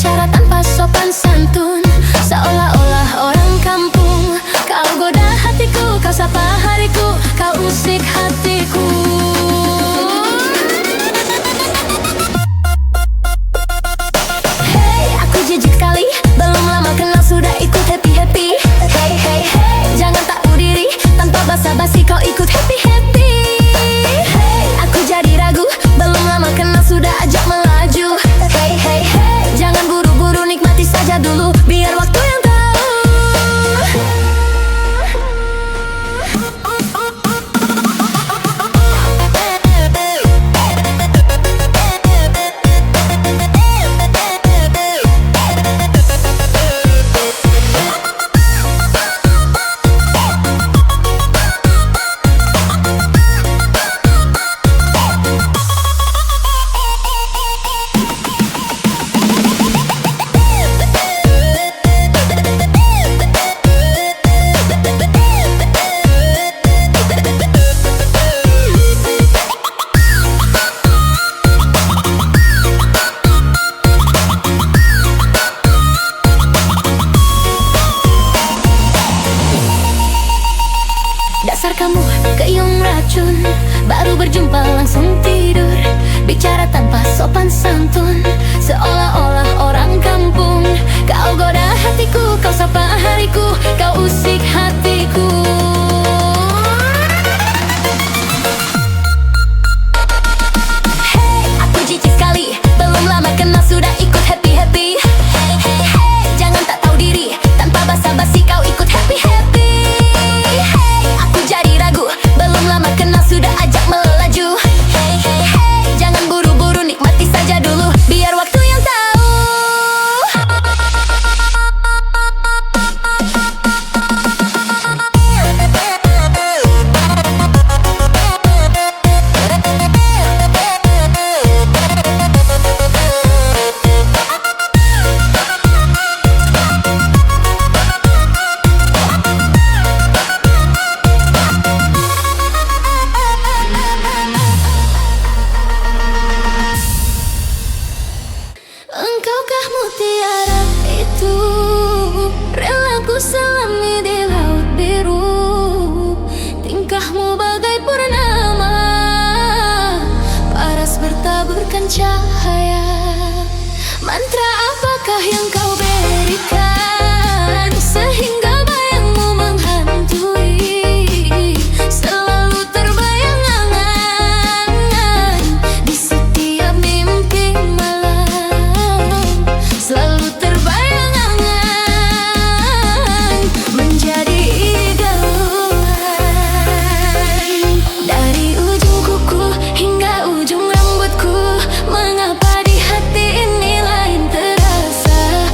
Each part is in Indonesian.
bicara tanpa sopan santun, seolah-olah orang kampung. Kau goda hatiku, kau sapa hariku, kau usik hatiku. Hey, aku jijik sekali, belum lama kenal sudah ikut happy-happy. Hey, hey, hey, jangan tahu diri, tanpa basa-basi kau ikut happy-happy. Hey, aku jadi ragu, belum lama kenal sudah ajak melaju. Hey, hey, hey, jangan buru-buru, nikmati saja dulu, biar waktu yang tahu. Dasar kamu keyong racun, baru berjumpa langsung tidur, bicara tanpa sopan santun, seolah-olah orang kampung. Kau goda hatiku, kau sapa hariku, kau usik hatiku. Hey, aku jijik sekali, belum lama kenal sudah ikut happy-happy. Hey, hey, hey, jangan tak tahu diri, tanpa basa-basi kau ikut happy-happy. Jadi ragu, belum lama kenal sudah ajak melaju. Hey, hey, hey, jangan buru-buru, nikmati saja dulu, biar waktu yang tahu. Engkaukah mutiara itu, relaku selami di laut biru. Tingkahmu bagai purnama, paras bertaburkan cahaya. Mantra apakah yang kau berikan, sehingga bayangmu menghantui, selalu terbayang angan di setiap mimpi malam. Selalu terbayang angan menjadi idaman. Dari ujung kuku hingga ujung rambutku, mengapa di hati ini lain terasa?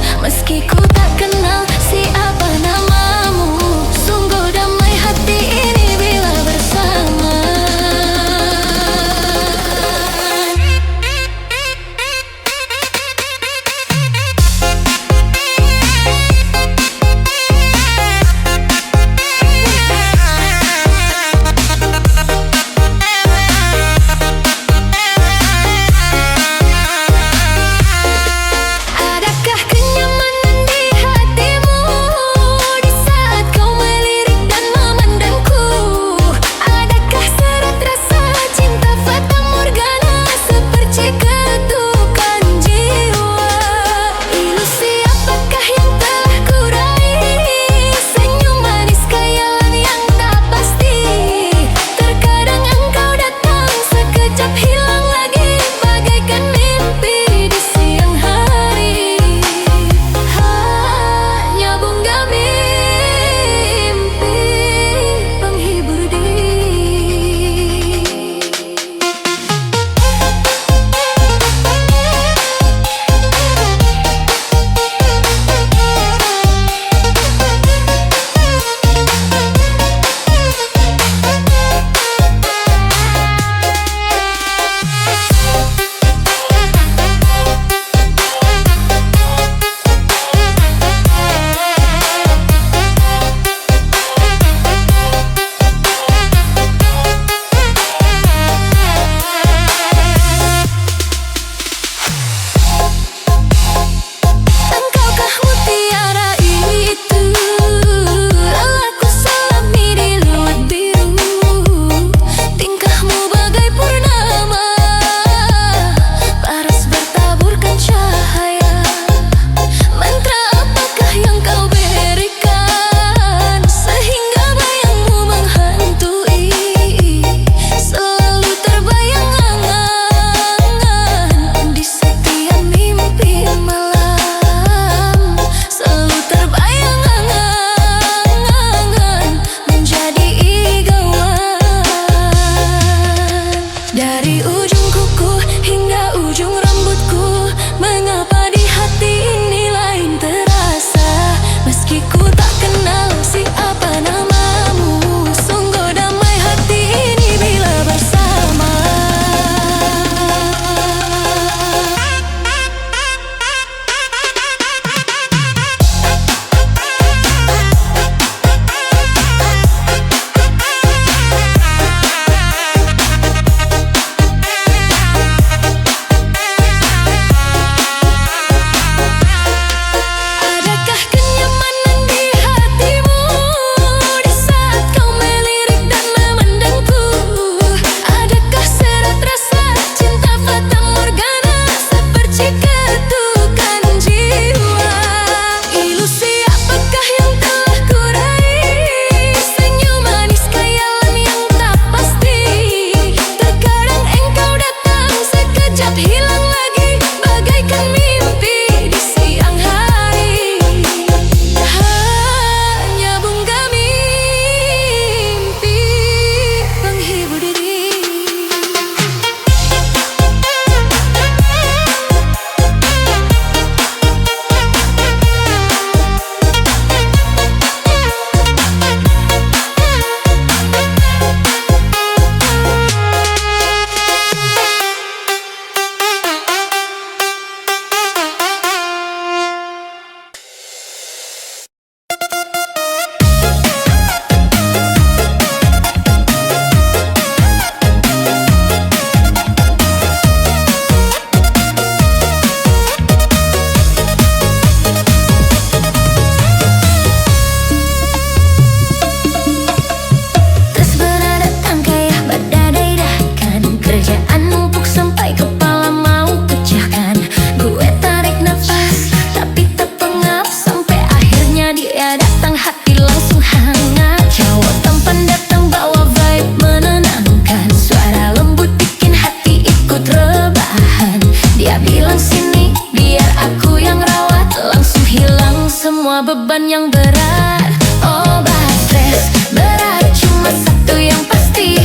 Dia bilang sini biar aku yang rawat, langsung hilang semua beban yang berat. Obat stres berat cuma satu yang pasti,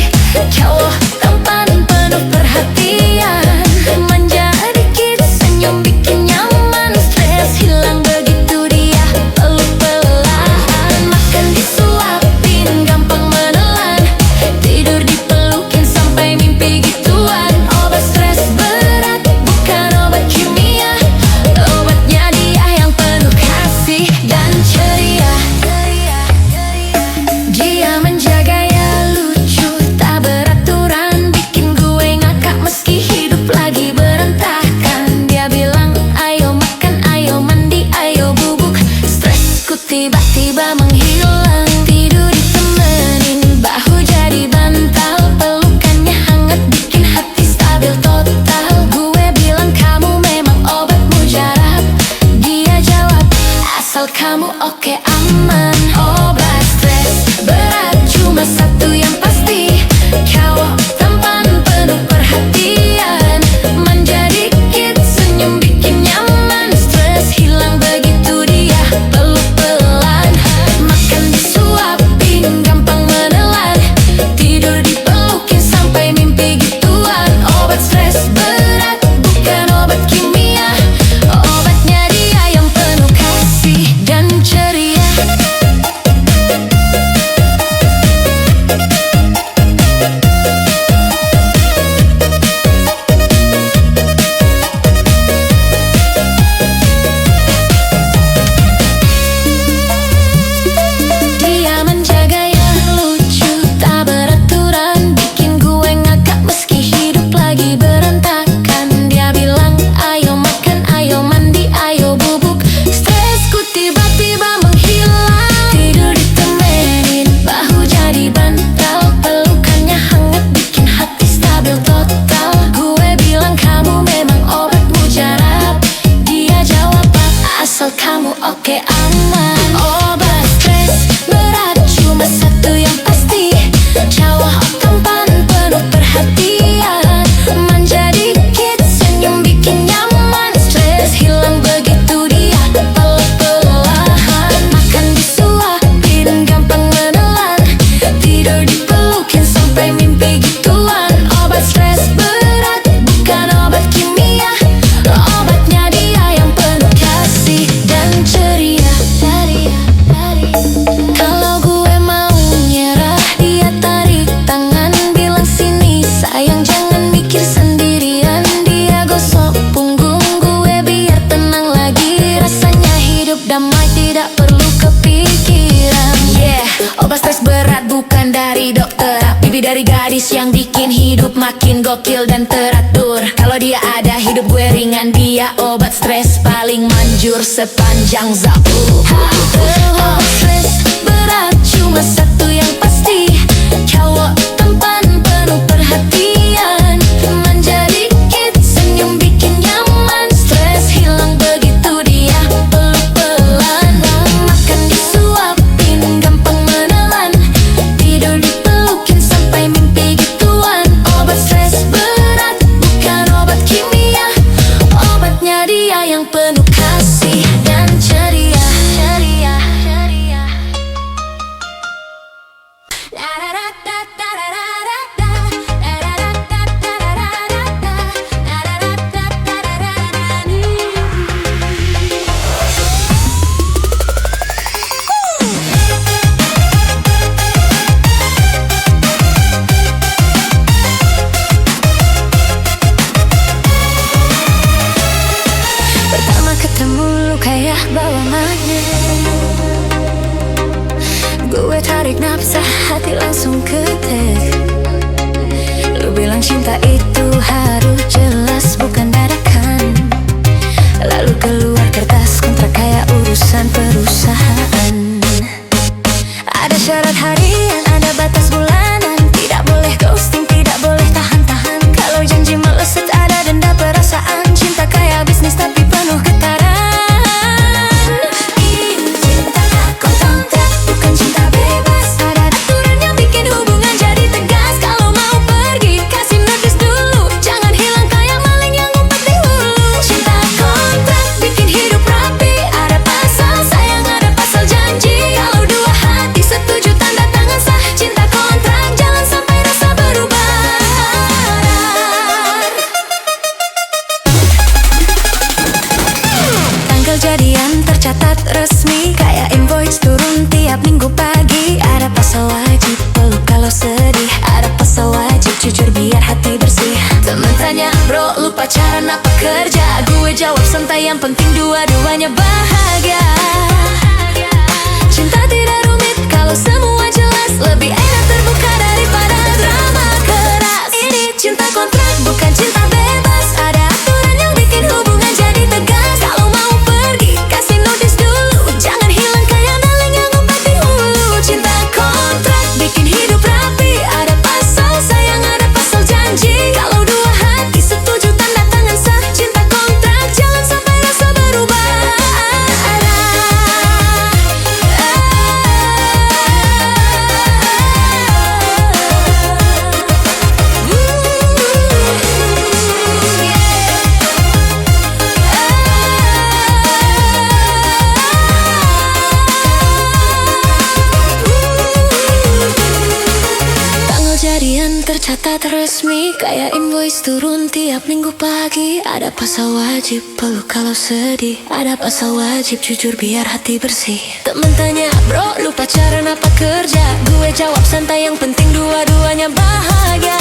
cowok tampan penuh perhatian, manja dikit senyum bikin nyaman, stres hilang begitu dia peluk pelan. Makan disuapin gampang menelan, tidur dipelukin sampai mimpi gituan. Obat stres berat bukan obat kimia, obatnya dia yang penuh kasih dan ceria. Dia menjaganya lucu tak beraturan, bikin gue ngakak meski hidup lagi berantakan. Dia bilang ayo makan, ayo mandi, ayo bubuk, stresku tiba-tiba menghilang. Tidur ditemenin, bahu jadi bantal, pelukannya hangat bikin hati stabil total. Gue bilang kamu memang obat mujarab, dia jawab asal kamu oke aman. Obat stres berat cuma satu yang pasti, cowok tampan penuh perhatian, manja dikit senyum bikin nyaman, stres hilang begitu dia peluk pelan. Makan disuapin gampang menelan, tidur dipelukin sampai mimpi gituan. Obat stres berat bukan obat kimia, obatnya dia yang penuh kasih dan ceria. Dia menjaganya lucu tak beraturan, bikin gue ngakak meski hidup lagi berantakan. Dia bilang ayo makan, ayo mandi, ayo bubuk, stresku tiba-tiba menghilang. Tidur ditemenin, bahu jadi bantal, pelukannya hangat bikin hati stabil total. Gue bilang kamu memang obat mujarab, dia jawab asal kamu oke aman. Obat stres berat cuma satu yang pasti, cowok tampan penuh perhatian, manja dikit senyum bikin nyaman, stres hilang begitu dia peluk pelan. Makan disuapin gampang menelan, tidur dipelukin sampai mimpi gituan. Obat stres berat bukan obat kimia, obatnya dia yang penuh kasih dan ceria. Kalau gue mau nyerah, dia tarik tangan, bilang sini sayang jangan mikir sendirian. Dia gosok punggung gue biar tenang lagi, rasanya hidup damai tidak perlu kepikiran. Yeah, obat stres berat bukan dari dokter, tapi dari gadis yang bikin hidup makin gokil dan teratur. Kalau dia ada hidup gue ringan, dia obat stres paling manjur sepanjang zaku. Obat stres berat cuma satu yang pasti, cowok tampan penuh perhatian, manja dikit senyum bikin nyaman, stres hilang begitu dia peluk pelan. Makan disuapin gampang menelan, tidur dipelukin sampai mimpi gituan. Obat stres berat bukan obat kimia, obatnya dia yang penuh kasih dan ceria. Pertama ketemu lu kayak bawa magnet, gue tarik nafas hati langsung ketek. Lu bilang cinta itu harus jelas bukan dadakan, lalu keluar kertas kontrak kayak urusan perusahaan. Ada syarat harian, ada batas bulanan, tidak boleh ghosting, tidak boleh tahan-tahan. Kalau janji meleset ada denda perasaan, cinta kayak bisnis tapi penuh getaran. Ini cinta tak kontrak, bukan cinta bebas, ada aturan yang bikin hubungan jadi tegas. Kalau mau pergi kasih notice dulu, jangan hilang tercatat resmi, kayak invoice turun tiap minggu pagi. Ada pasal wajib peluk kalau sedih, ada pasal wajib jujur biar hati bersih. Temen tanya, bro lu pacaran apa kerja? Gue jawab santai, yang penting dua-duanya bahagia. Cinta tidak rumit kalau semua jelas, lebih enak terbuka daripada drama keras. Ini cinta kontrak bukan cinta bebas, ada aturan yang bikin hubungan jadi tegas. Kalau mau pergi kasih notice dulu, jangan hilang kayak dalang yang ngumpet di hulu. Cinta kontrak bikin hidup rapi, ada pasal sayang, ada pasal janji. Kalau dua hati setuju tanda tangan sah. Cinta kontrak jangan sampai rasa berubah. Jadian tercatat resmi, kayak invoice turun tiap minggu pagi. Ada pasal wajib peluk kalau sedih, ada pasal wajib jujur biar hati bersih. Temen tanya, bro lu pacaran apa kerja? Gue jawab santai, yang penting dua-duanya bahagia.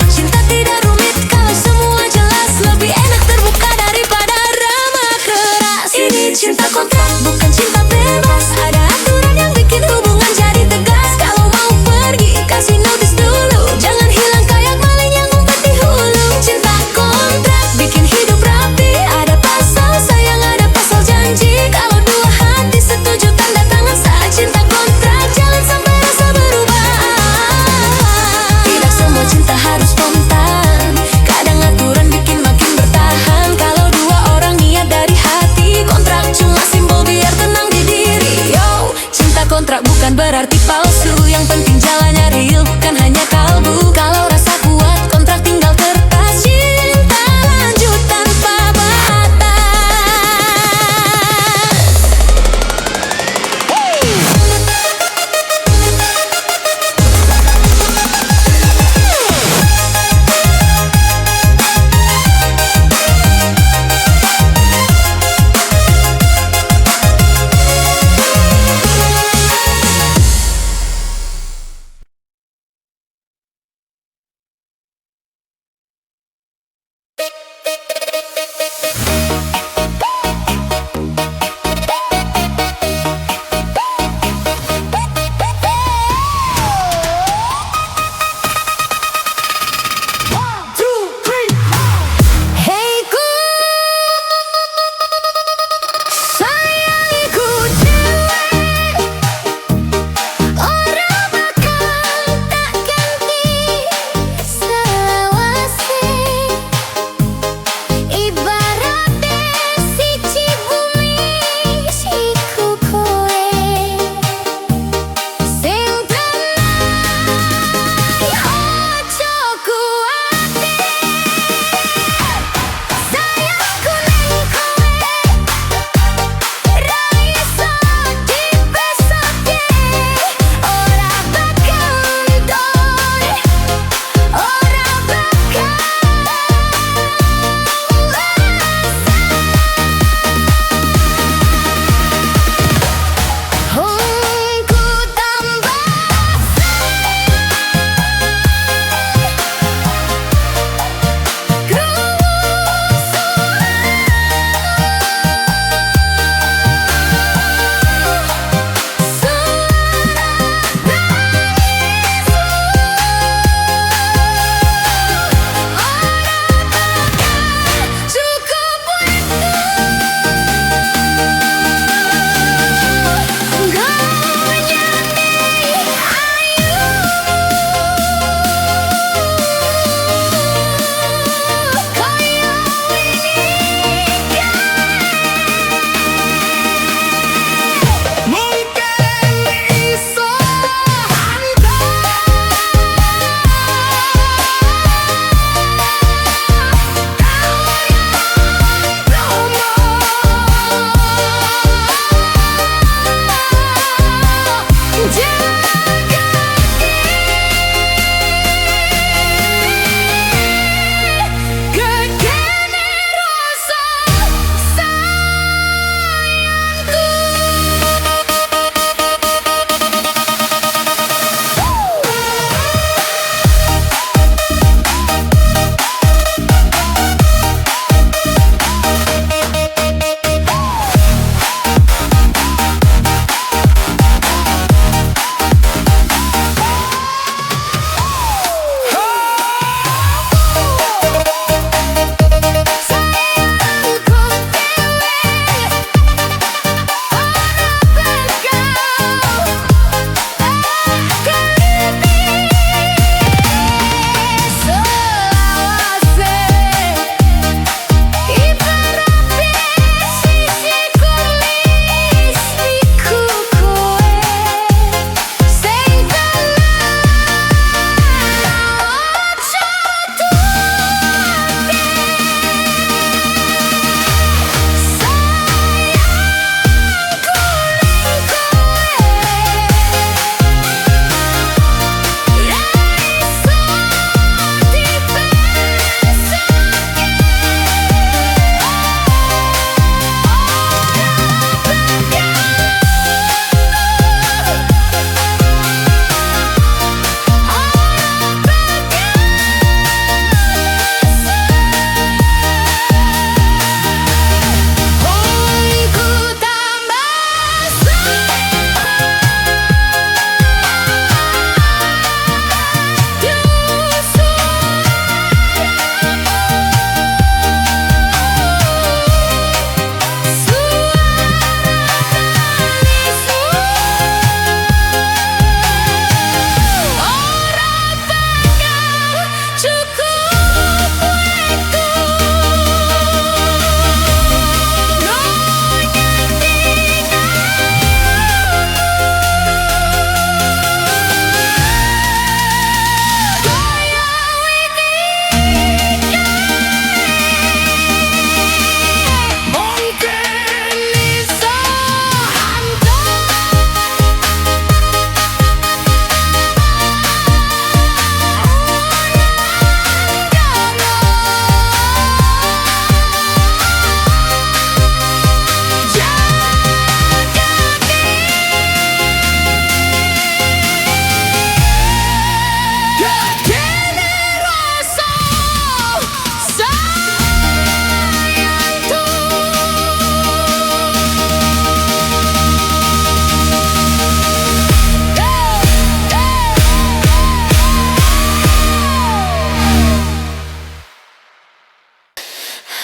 Cinta tidak rumit kalau semua jelas, lebih enak terbuka daripada drama keras. Ini cinta kontrak bukan cinta bebas, ada aturan yang bikin hubungan jadi tegas. Kalau mau pergi kasih notice dulu, jangan hilang kayak maling yang ngumpet di hulu. Cinta kontrak bikin hidup rapi, ada pasal sayang, ada pasal janji. Kalau dua hati setuju tanda tangan sah. Cinta kontrak jangan sampai rasa berubah. Tidak semua cinta harus spontan,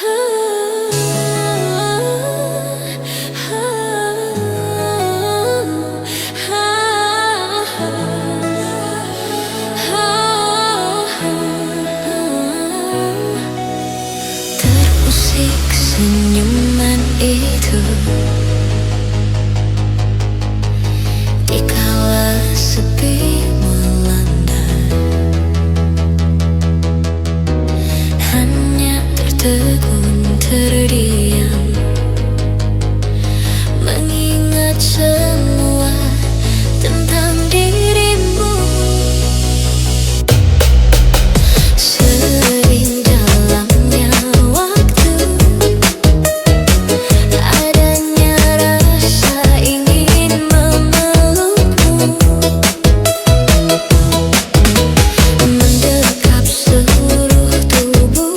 Terusik senyuman itu dikala sepi melanda, hanya tertegun terdiam, mengingat semua tentang dirimu. Sering jalannya waktu, adanya rasa ingin memelukmu, mendekap seluruh tubuhmu,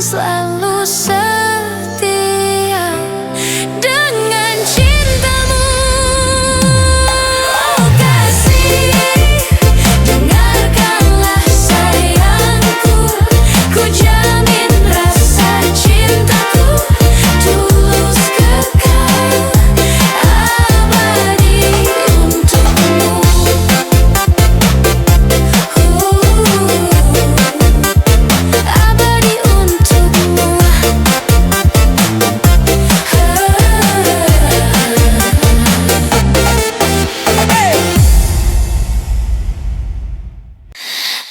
selalu setia dengan cintamu. Oh kasih, dengarkanlah sayangku, ku jamin rasa cintaku tulus kekal abadi untukmu. Abadi untukmu.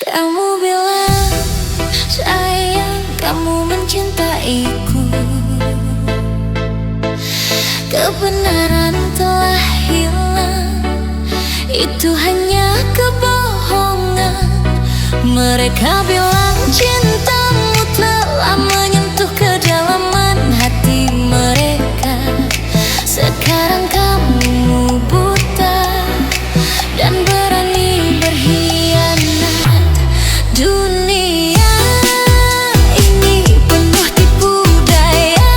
Kamu bilang sayang, kamu mencintaiku. Kebenaran telah hilang, itu hanya kebohongan. Mereka bilang cintamu telah menyentuh kedalaman hati mereka. Sekarang kamu buta dan berani berkhianat. Dunia ini penuh tipu daya.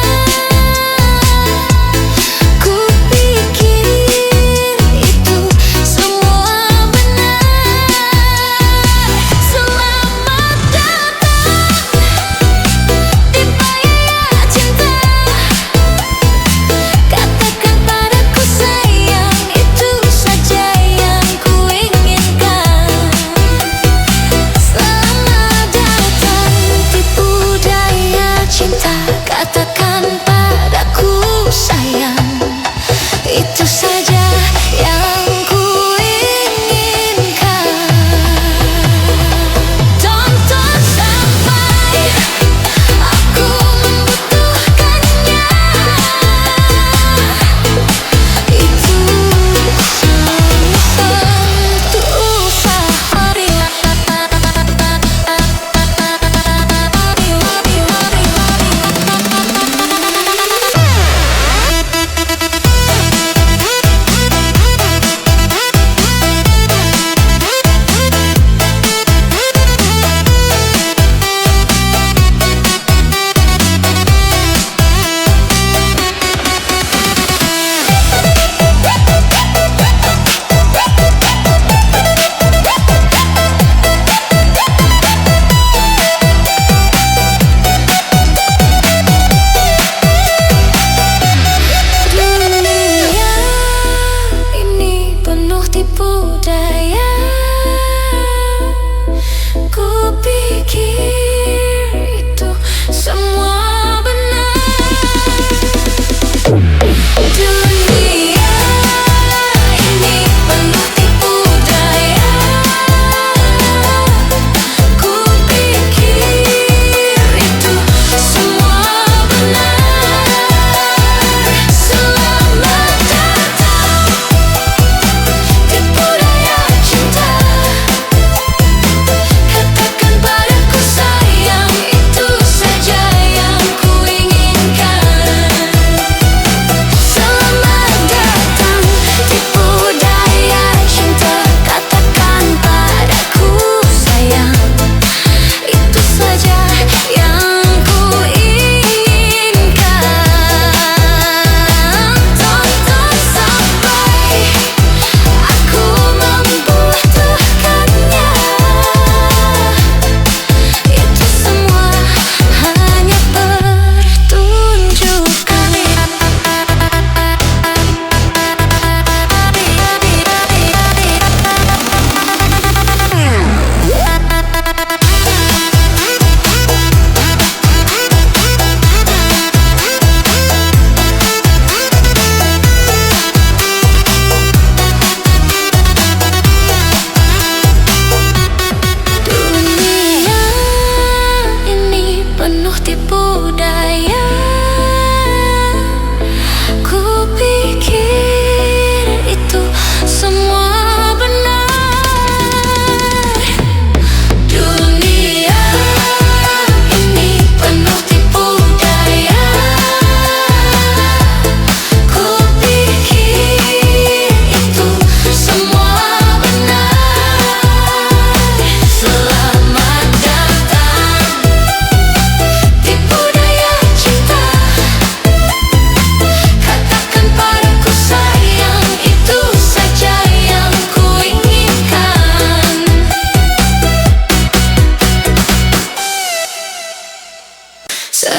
Ku pikir itu semua benar. Selamat datang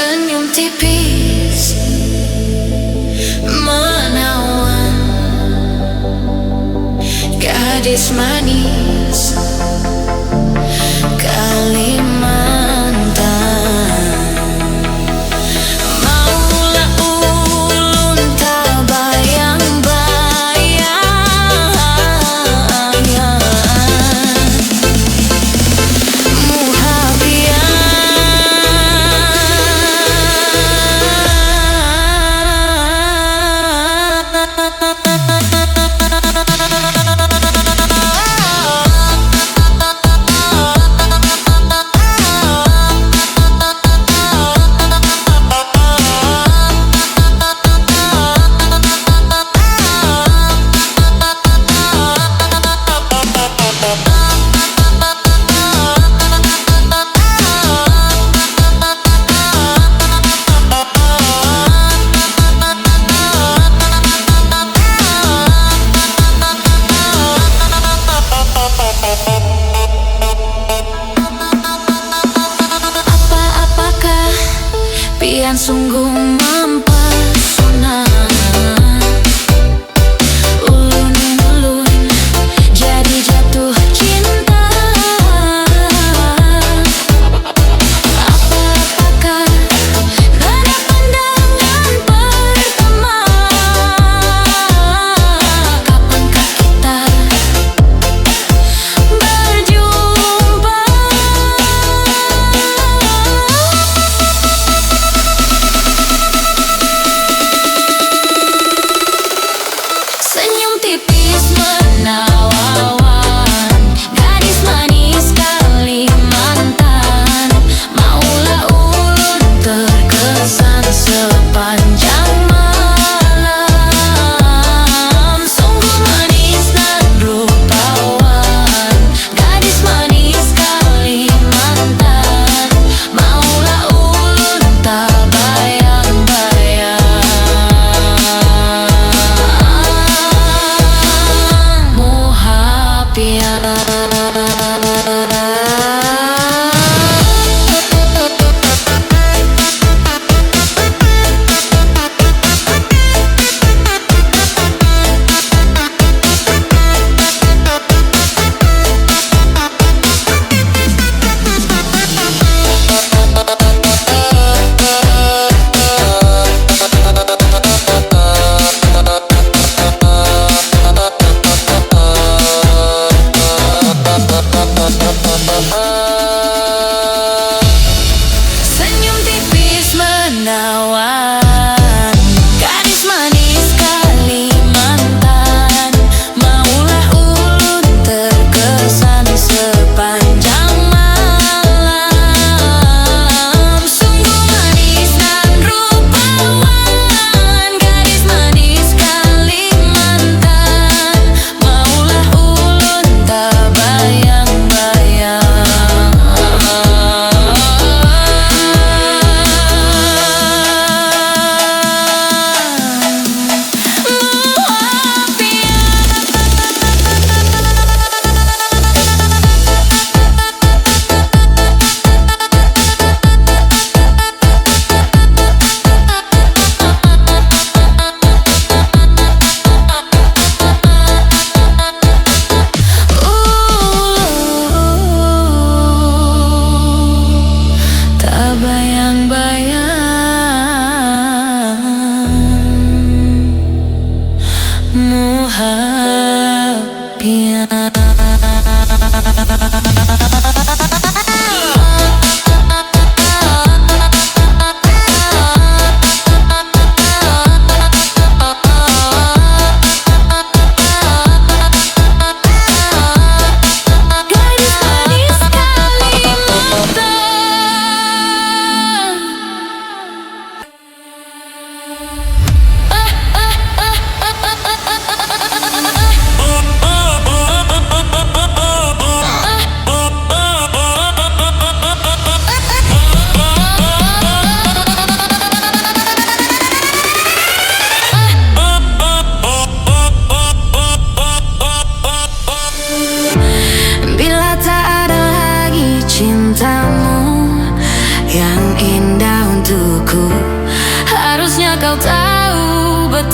senyum tipis menawan, gadis manis Kalimantan. Maulah ulun tak bayang-bayang pian sungguh mempesona. Ulun-ulun jadi jatuh cinta. Apakah nada pandangan pertama? Kapankah kita berjumpa?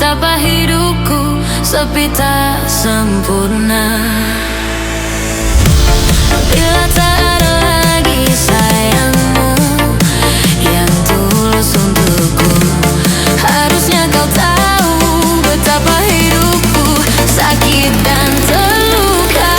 betapa hidupku sepi tak sempurna. Bila tak ada lagi sayangmu yang tulus untukku, harusnya kau tahu betapa hidupku sakit dan terluka.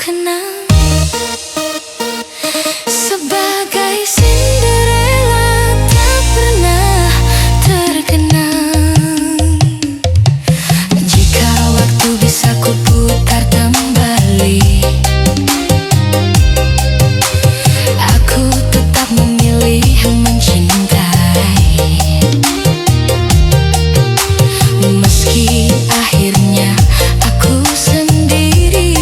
kenal sebagai Cinderella tak pernah terkenal. Jika waktu bisa kuputar kembali, aku tetap memilih mencintai. Meski akhirnya aku sendiri,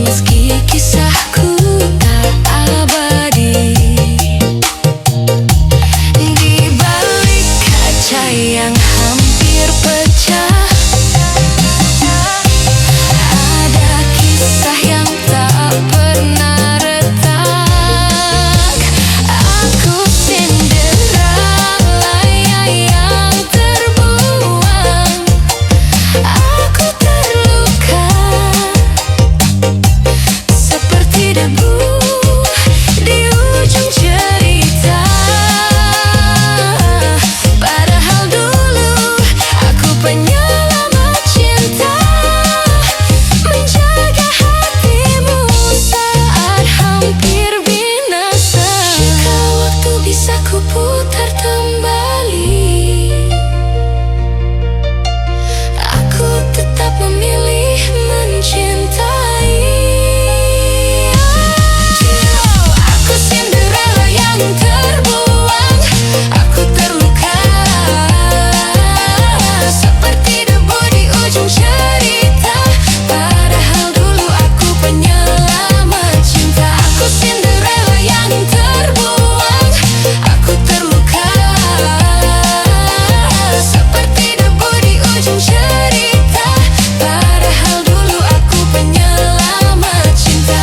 meski kisahku tak abadi. Di balik kaca yang hampir pecah, ada kisah yang tak pernah retak. Aku Cinderella yang terbuang, aku terluka seperti debu di ujung cerita. Padahal dulu aku penyelamat cinta, menjaga hatimu saat hampir binasa. Jika waktu bisa kuputar kembali, aku tetap memilih mencintai. Aku Cinderella yang terbuang, aku terluka seperti debu di ujung cerita. Padahal dulu aku penyelamat cinta. Aku Cinderella yang terbuang, aku terluka seperti debu di ujung cerita. Padahal dulu aku penyelamat cinta.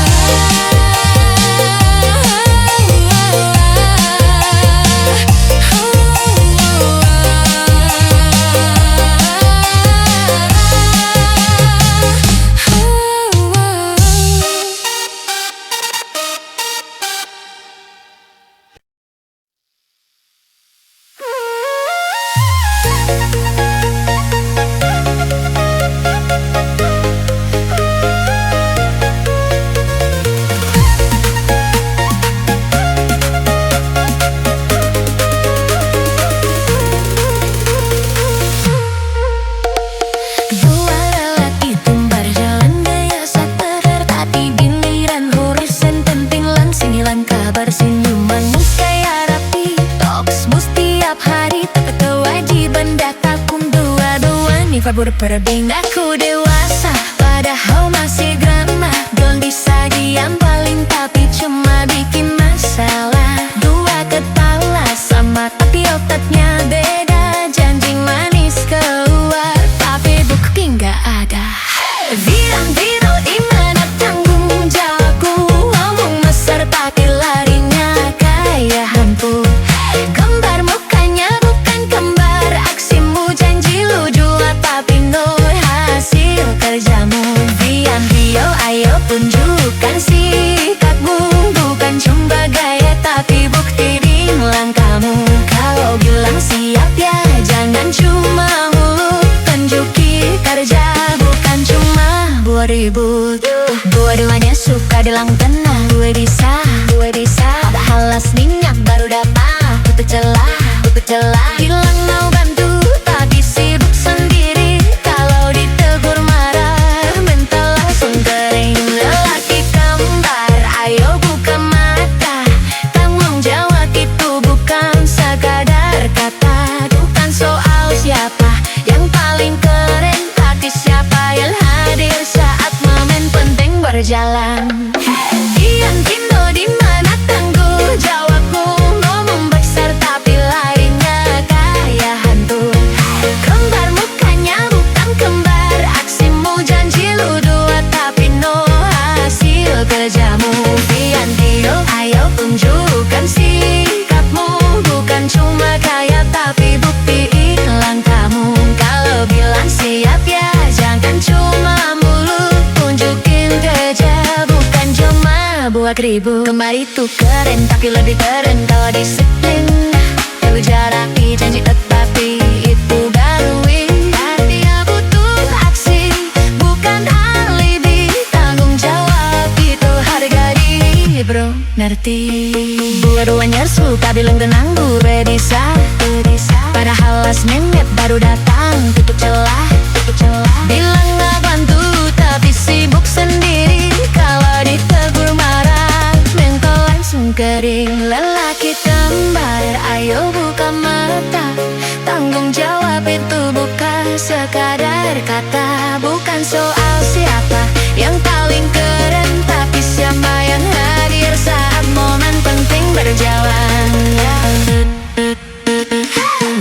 Dua lelaki tumbar jalan gaya saat berhati, giliran horizon penting langsing hilang kabar. Senyuman kayak rapi, talks mus tiap hari, tapi kewajiban datakum dua-dua nih fabur perbing. Aku dewasa padahal masih grama, gelis sajian paling tapi cuma bikin masalah. Dua kepala sama tapi otaknya beda, janji manis keluar tapi bukti nggak ada. Viral di mana tanggung jawabku, ngomong besar tapi larinya kayak hantu. Kembar mukanya bukan kembar, aksimu janji lu dua tapi no hasil kerjamu. Vio ayo tunjukkan sikapmu, bukan cuma gaya tapi bukti di langkahmu. Kalau bilang siap ya jangan cuma mulut, tunjukin kerja bukan cuma buat ribut. Dua-duanya suka dilang tenang, gue bisa balas minyak baru dapat tutup celah. Bilang mau bantu tapi sibuk sendiri, kalau ditegur marah mental langsung kering. Lelaki kembar ayo buka mata, tanggung jawab itu bukan sekadar kata. Bukan soal siapa yang paling keren, tapi siapa yang hadir saat momen penting berjalan. Ian Tindo di mana tanggung jawabku, ngomong besar tapi larinya kayak hantu. Kembar mukanya bukan kembar, aksimu janji lu dua tapi no hasil kerjamu. Ian Tindo ayo tunjukkan sikapmu, bukan cuma kaya tapi buktiin langkahmu. Kalau bilang siap ya jangan cuma mulut, tunjukin kerja bukan cuma buat ribut. Kembar itu keren tapi lebih keren kalau disiplin. Ujar rapi janji tetapi itu baru win. Artinya butuh aksi bukan alih. bro, ngerti. Dua-duanya suka bilang tenang gue bisa. Padahal last minute baru datang tutup celah. Bilang gak bantu tapi sibuk sendiri. Kalau ditegur marah mental langsung kering. Lelaki kembar, ayo buka mata. Tanggung jawab itu bukan sekadar kata. Bukan soal siapa yang paling keren, tapi siapa yang hadir saat momen penting berjalan.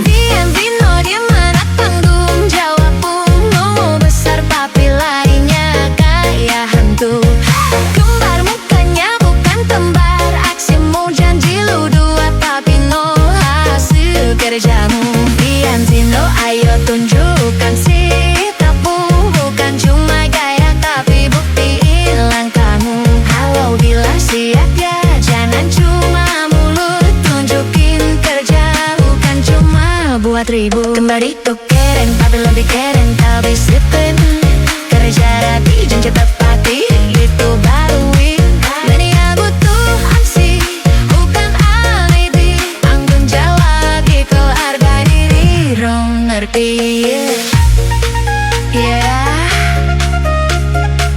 Diam Vino, dia mana tanggung jawab ungu besar, papi larinya kayak hantu. Kembar mukanya bukan kembar, aksimu janji lu dua tapi no hasil kerjamu. Diam Vino, ayo tunjukkan sikapmu. Bukan cuma gaya tapi buktiin langkahmu. Halo bila siap ya, jangan cuma mulut, tunjukin kerja, bukan cuma buat ribut. Kembali tuh keren, tapi lebih keren kau disiplin. Kerja rapi dan cepat pati, itu baru win. Dunia butuh aksi, bukan alibi. Tanggung jawab itu harga diri, rong ngerti.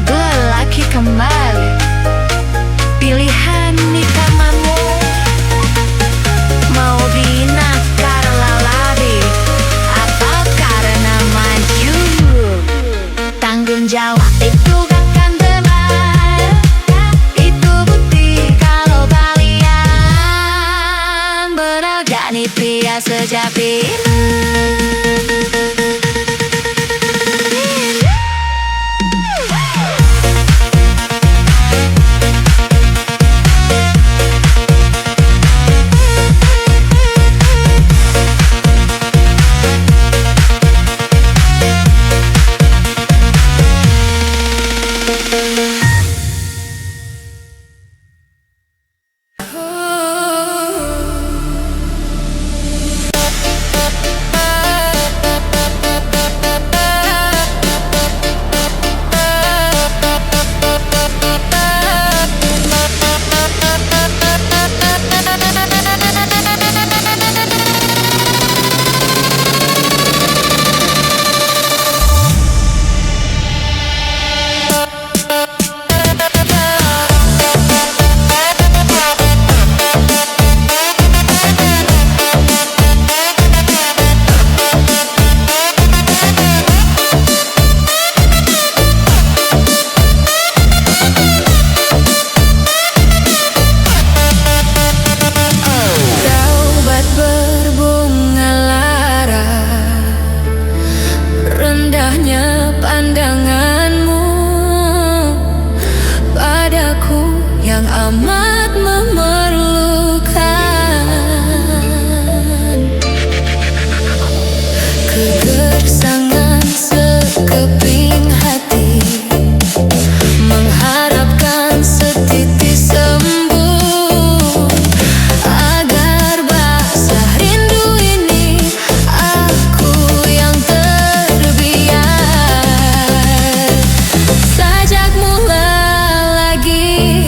Gue laki kembali, pilihan nikamamu. Mau binakar lalabi atau karena maju? Tanggung jawab itu gak akan tebar. Itu bukti kalau kalian beragani pria sejati. Pandanganmu padaku yang amat memerlukan kegersangan sekeping hati, mengharapkan setitis sembuh agar basah rindu ini. Aku yang terbiar sajak mula lagi.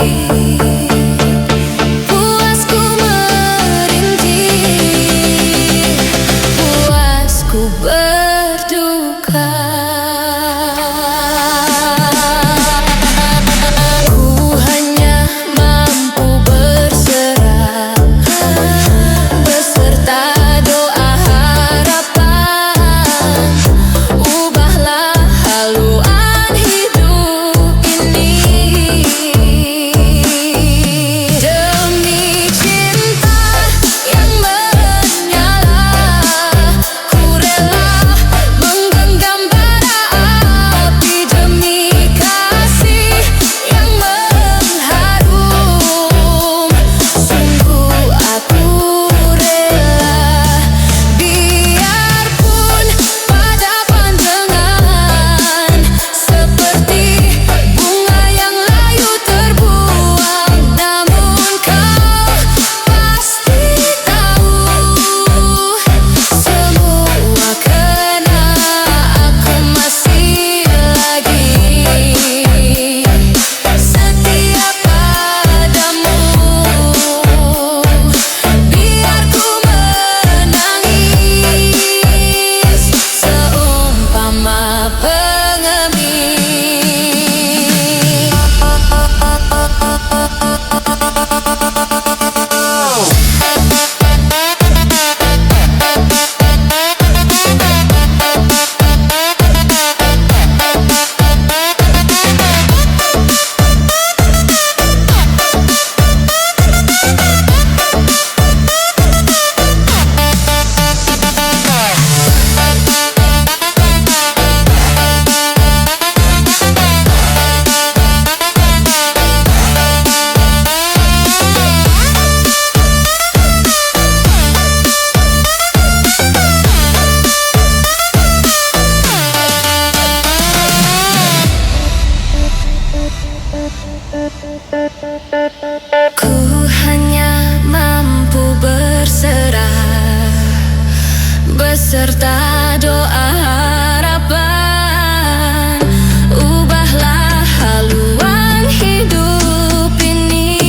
Ku hanya mampu berserah beserta doa harapan. Ubahlah haluan hidup ini.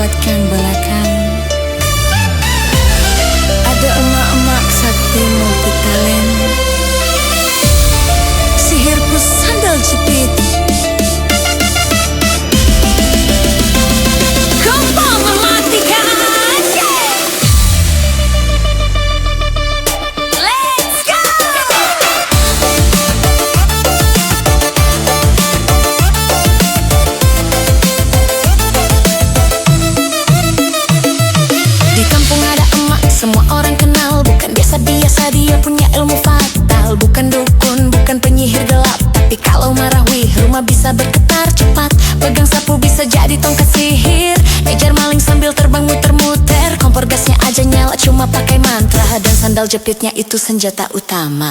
kuatkan belakang. Ada emak-emak sakti multitalent, sihirku sandal jepit. Gampang mematikan. Let's go. Di kampung ada emak, semua orang kenal. Bukan biasa-biasa, dia punya ilmu fatal. Bukan dukun, bukan penyihir gelap, tapi kalau marah wih, rumah bisa bergetar cepat. Pegang sapu bisa jadi tongkat sihir. Ngejar maling sambil terbang muter-muter. Kompor gasnya aja nyala cuma pakai mantra. Dan sandal jepitnya itu senjata utama.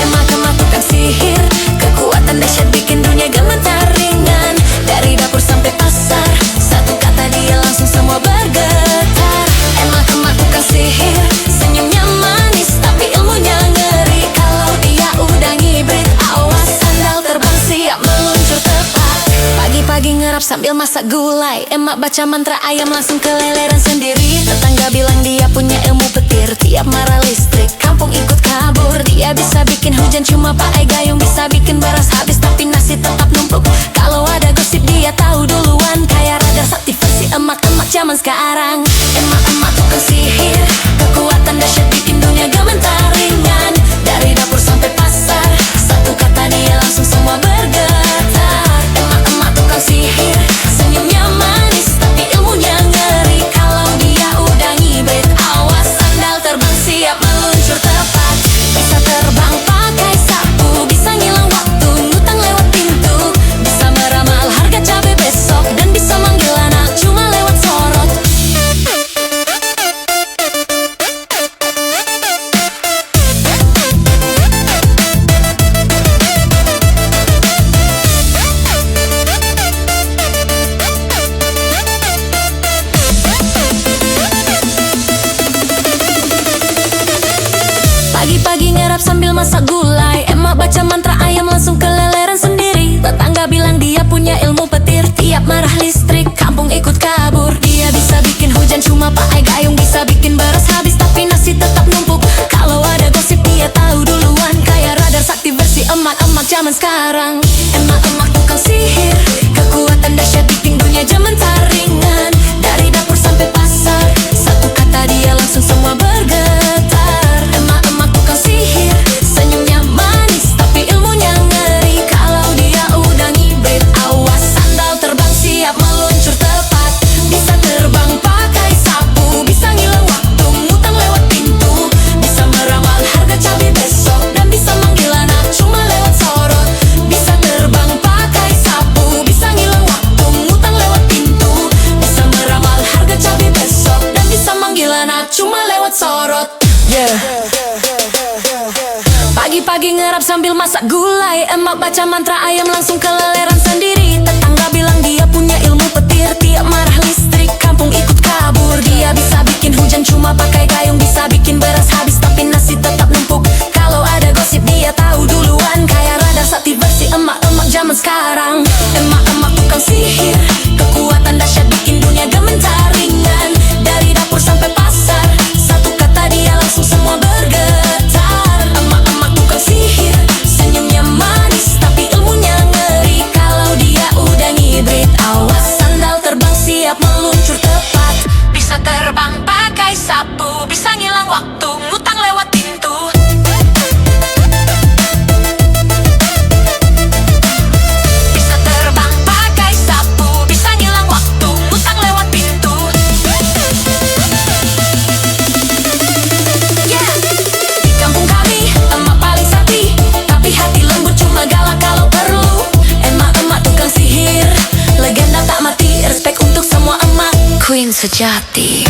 Emak-emak tukang sihir, kekuatan dahsyat bikin dunia gemetar ringan. Dari dapur sampai pasar, satu kata dia langsung semua bergetar. Emak-emak tukang sihir, senyumnya manis tapi ilmunya ngeri. Kalau dia udah ngibrit, awas sandal terbang siap meluncur tepat. Pagi-pagi ngerap sambil masak gulai, emak baca mantra ayam langsung keleleran sendiri. Tetangga bilang dia punya ilmu petir, tiap marah listrik kampung ikut kabur. Dia bisa bikin hujan cuma pakai gayung, bisa bikin beras habis tapi nasi tetap numpuk. Kalau ada gosip dia tahu duluan, kayak radar sakti versi emak-emak zaman sekarang. Emak-emak tukang sihir, kekuatan dahsyat bikin dunia gemetar ringan. Dari dapur sampai pasar, satu kata dia langsung semua bergetar. Emak-emak tukang sihir, senyumnya manis tapi ilmunya ngeri. Kalau dia udah ngibrit, awas sandal terbang siap meluncur tepat. Bisa terbang pakai sapu, bisa ngilang waktu, ngutang lewat pintu. Bisa meramal harga cabai besok, dan bisa manggil anak cuma lewat sorot. Pagi-pagi ngerap sambil masak gulai, emak baca mantra ayam langsung keleleran sendiri. Tetangga bilang dia punya ilmu petir, tiap marah listrik kampung ikut kabur. Dia bisa bikin hujan cuma pakai gayung, bisa bikin beras habis tapi nasi tetap numpuk. Kalau ada gosip dia tahu duluan, kayak radar sakti versi emak-emak zaman sekarang. Emak-emak tukang sihir, kekuatan dahsyat bikin dunia gemetar ringan. Dari dapur sampai pasar, satu kata dia langsung semua bergetar. Emak-emak tukang sihir, senyumnya manis tapi ilmunya ngeri. Kalau dia udah ngibrit, awas sandal terbang siap meluncur tepat. Bisa terbang pakai sapu, bisa ngilang waktu, ngutang lewat pintu. Bisa meramal harga cabai besok, dan bisa manggil anak cuma lewat sorot. Bisa terbang pakai sapu, bisa ngilang waktu, ngutang lewat pintu. Bisa meramal harga cabai besok, dan bisa manggil anak cuma lewat sorot. Pagi-pagi ngerap sambil masak gulai, emak baca mantra ayam langsung keleleran sendiri. Tetangga bilang dia punya ilmu petir, tiap marah listrik kampung ikut kabur. Dia bisa bikin hujan cuma pakai gayung, bisa bikin beras habis tapi nasi tetap numpuk. Kalau ada gosip dia tahu duluan, kayak radar sakti versi emak-emak zaman sekarang. Emak-emak tukang sihir, kekuatan dahsyat bikin dunia gemetar ringan. Dari dapur sampai pasar, satu kata dia langsung semua bergetar. Emak-emak tukang sihir, senyumnya manis tapi ilmunya ngeri. Kalau dia udah ngibrit, awas sandal terbang siap meluncur tepat. Bisa terbang pakai sapu, bisa ngilang waktu, ngutang lewat pintu. Bisa terbang pakai sapu, bisa ngilang waktu, ngutang lewat pintu. Yeah. Di kampung kami, emak paling sakti, tapi hati lembut cuma galak kalau perlu. Emak-emak tukang sihir, legenda tak mati. Respect untuk semua emak, queen sejati.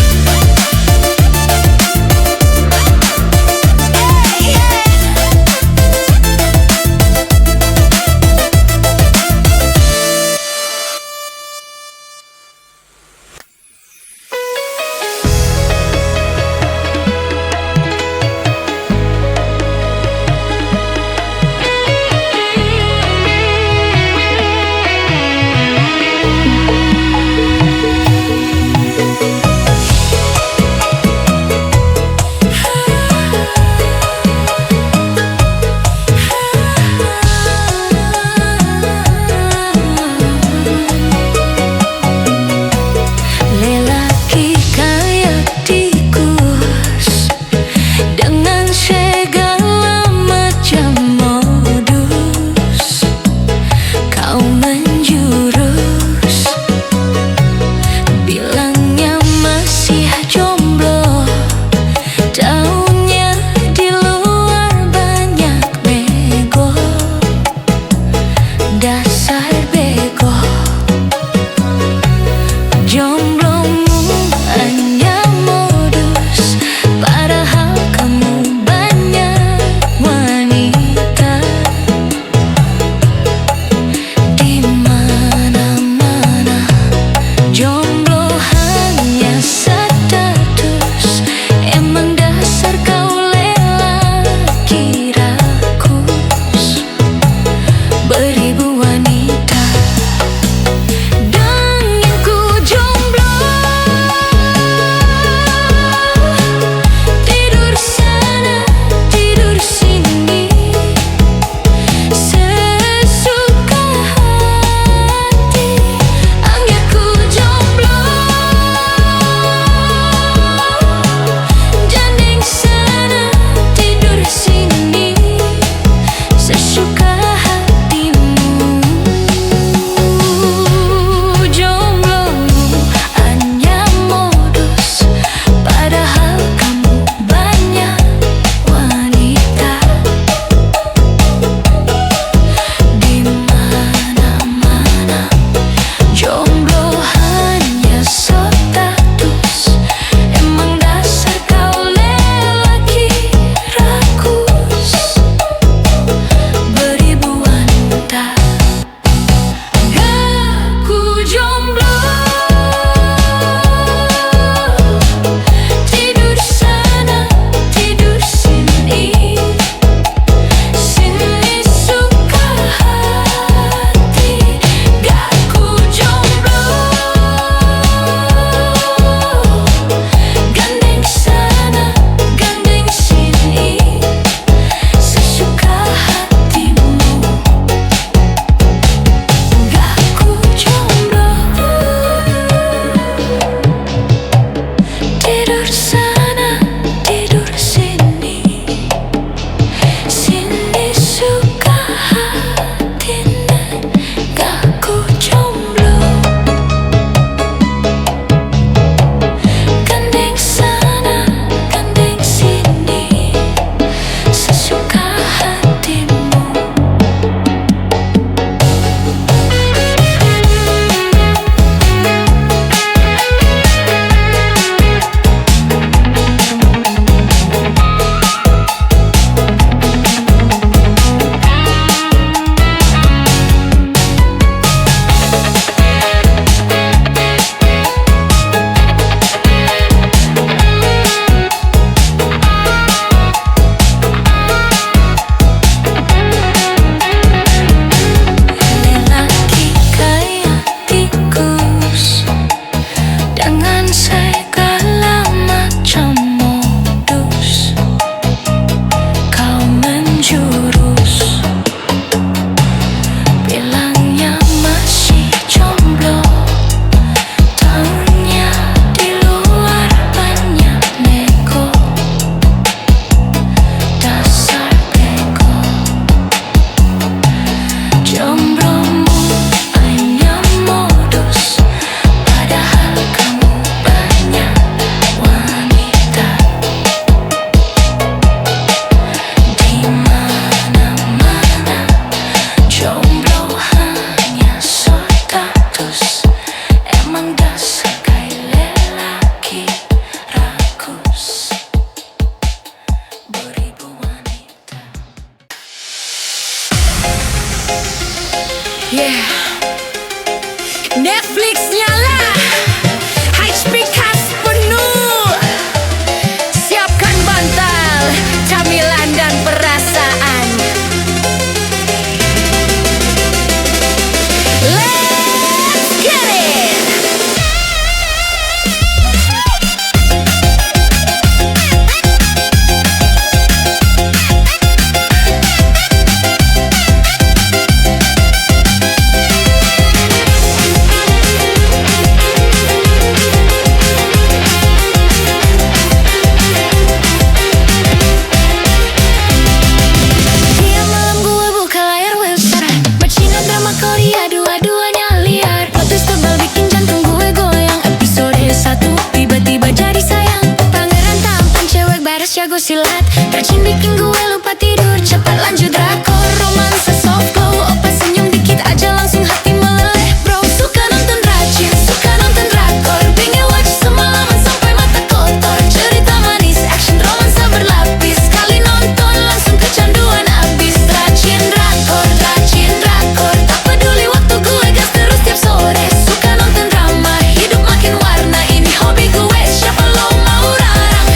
jago silat, rajin bikin gue lupa tidur. Cepat lanjut drakor, romansa soft glow. Opa senyum dikit aja langsung hati meleleh bro. Suka nonton rajin, suka nonton drakor. Binge watch semalaman sampai mata kotor. Cerita manis, action, romansa berlapis. Sekali nonton langsung kecanduan abis. Rajin drakor, tak peduli waktu gue gas terus tiap sore. Suka nonton drama, hidup makin warna. Ini hobi gue, siapa lo mau larang?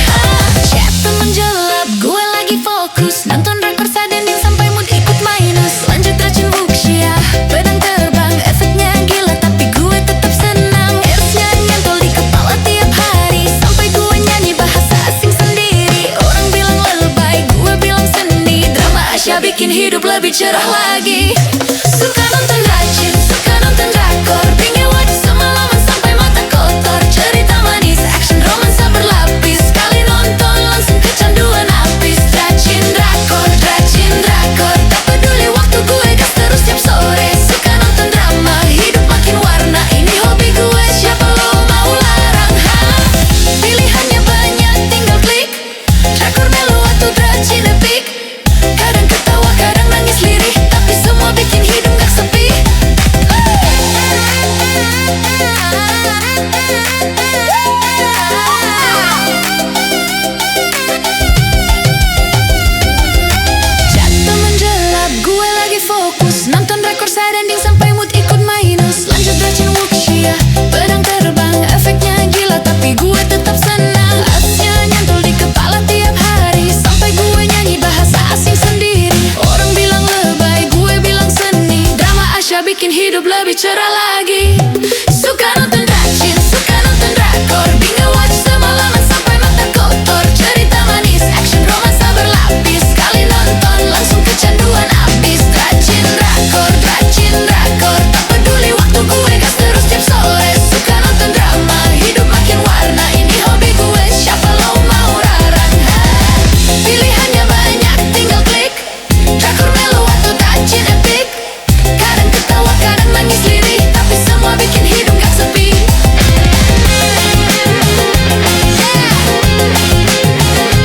Chapter menjelap, gue lagi fokus. Nonton drakor sadending sampai mood ikut minus. Lanjut racun wuxia, pedang terbang. Efeknya gila tapi gue tetap senang. Airsnya nyantol di kepala tiap hari. Sampai gue nyanyi bahasa asing sendiri. Orang bilang lebay, gue bilang seni. Drama Asia bikin hidup lebih cerah lagi. Suka nonton rajin, suka nonton drakor. Binge watch semalaman sampai mata kotor. Cerita manis, action, romansa berlapis. Sekali nonton langsung kecanduan abis. Rajin drakor, tak peduli waktu gue gas terus tiap sore. Suka nonton drama, hidup makin warna. Ini hobi gue, siapa lo mau larang? Pilihannya banyak, tinggal klik. Drakor melo atau rajin epic. Kadang ketawa, kadang nangis lirih, tapi semua bikin hidup gak sepi. Jatuh menjelap, gue lagi fokus. Nonton drakor sadending sampai mood ikut minus. Lanjut racun wuxia, pedang terbang. Efeknya gila tapi gue tetap senang. Asnya nyantol di kepala tiap hari. Sampai gue nyanyi bahasa asing sendiri. Orang bilang lebay, gue bilang seni. Drama Asia bikin hidup lebih cerah lagi. Suka nonton rajin, suka nonton drakor. Binge watch semalaman sampai mata kotor. Cerita manis, action, romansa berlapis. Sekali nonton langsung kecanduan abis. Rajin drakor, tak peduli waktu gue gas terus tiap sore. Suka nonton drama, hidup makin warna. Ini hobi gue, siapa lo mau larang? Pilihannya banyak, tinggal klik. Drakor melo atau rajin epic. Kadang ketawa, kadang nangis lirih, tapi semua bikin hidup gak sepi.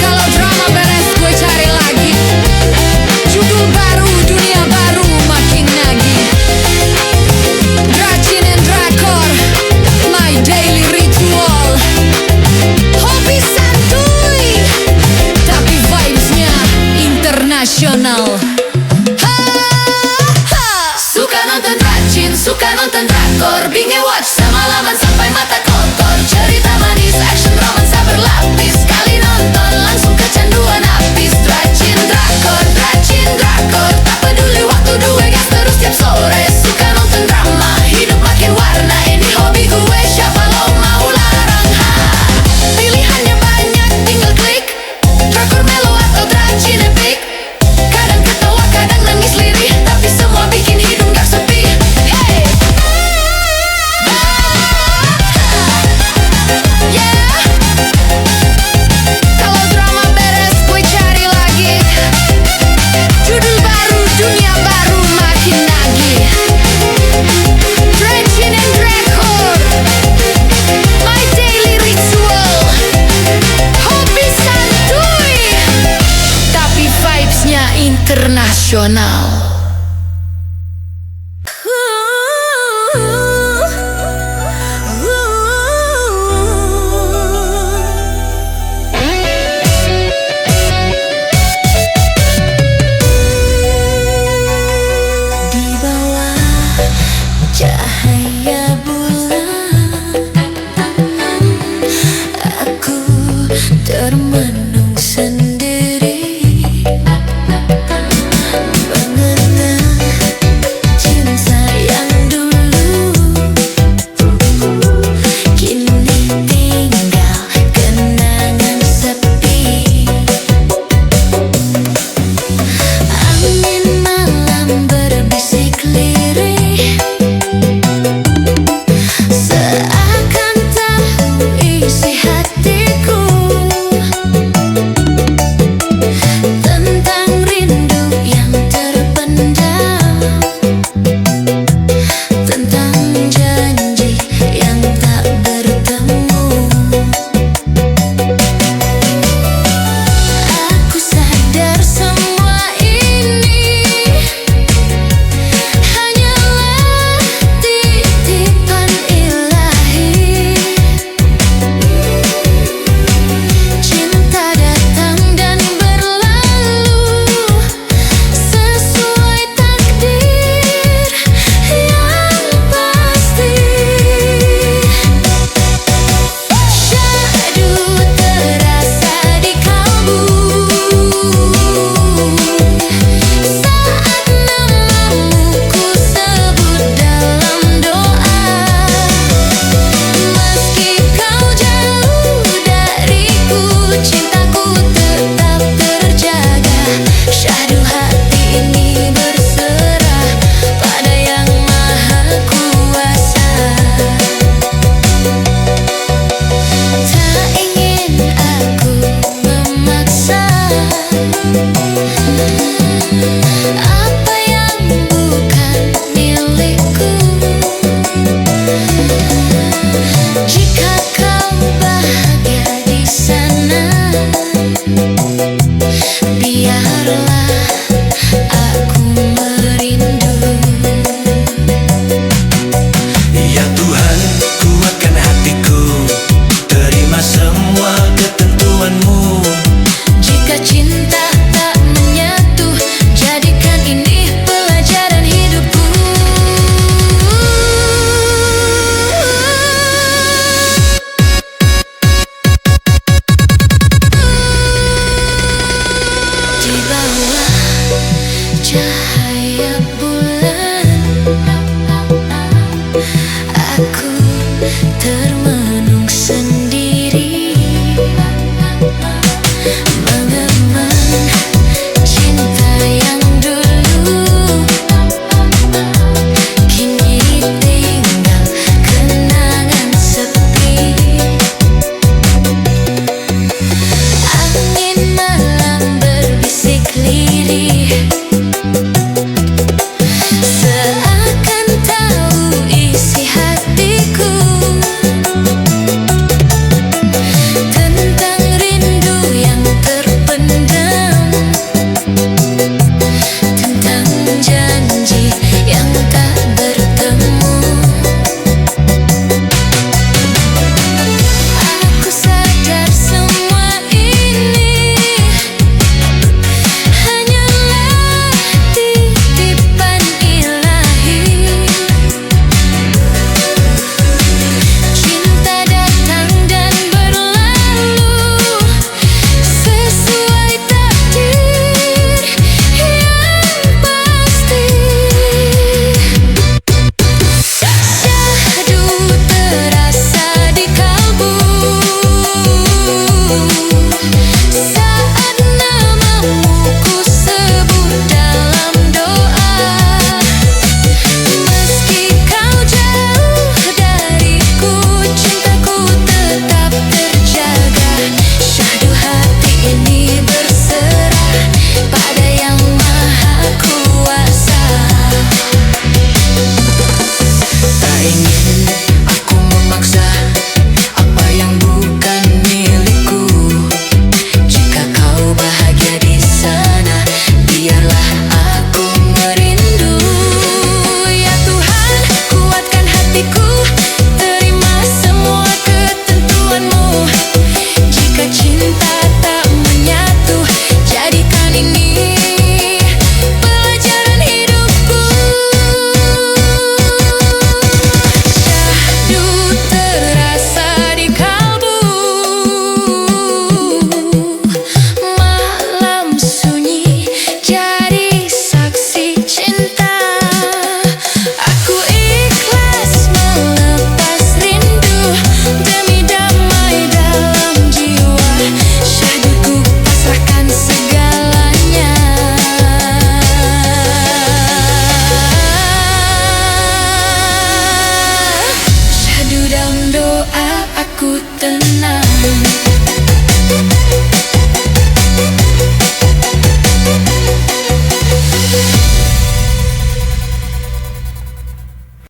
Kalau drama beres, gue cari lagi. Judul baru, dunia baru, makin nagih. Rajin and drakor, my daily ritual. Hobi santuy, tapi vibes-nya internasional. Suka nonton rajin, suka nonton drakor. Binge watch semalaman sampai mata kotor. Cerita manis, action, romansa berlapis. Sekali nonton langsung kecanduan abis. Rajin drakor, tak peduli waktu gue gas terus tiap sore. Suka nonton drama, hidup makin warna. Ini hobi gue, siapa lo mau larang? Pilihannya banyak, tinggal klik. Drakor melo atau rajin epic. Kadang ketawa, kadang nangis lirih, tapi semua bikin hidup gak sepi. Hey! Yeah! Kalau drama beres, gue cari lagi. Judul baru, dunia baru, makin nagih. Rajin and drakor, my daily ritual. Hobi santuy, tapi vibes-nya internasional. Di bawah cahaya bulan, aku termenung sendiri. termenung.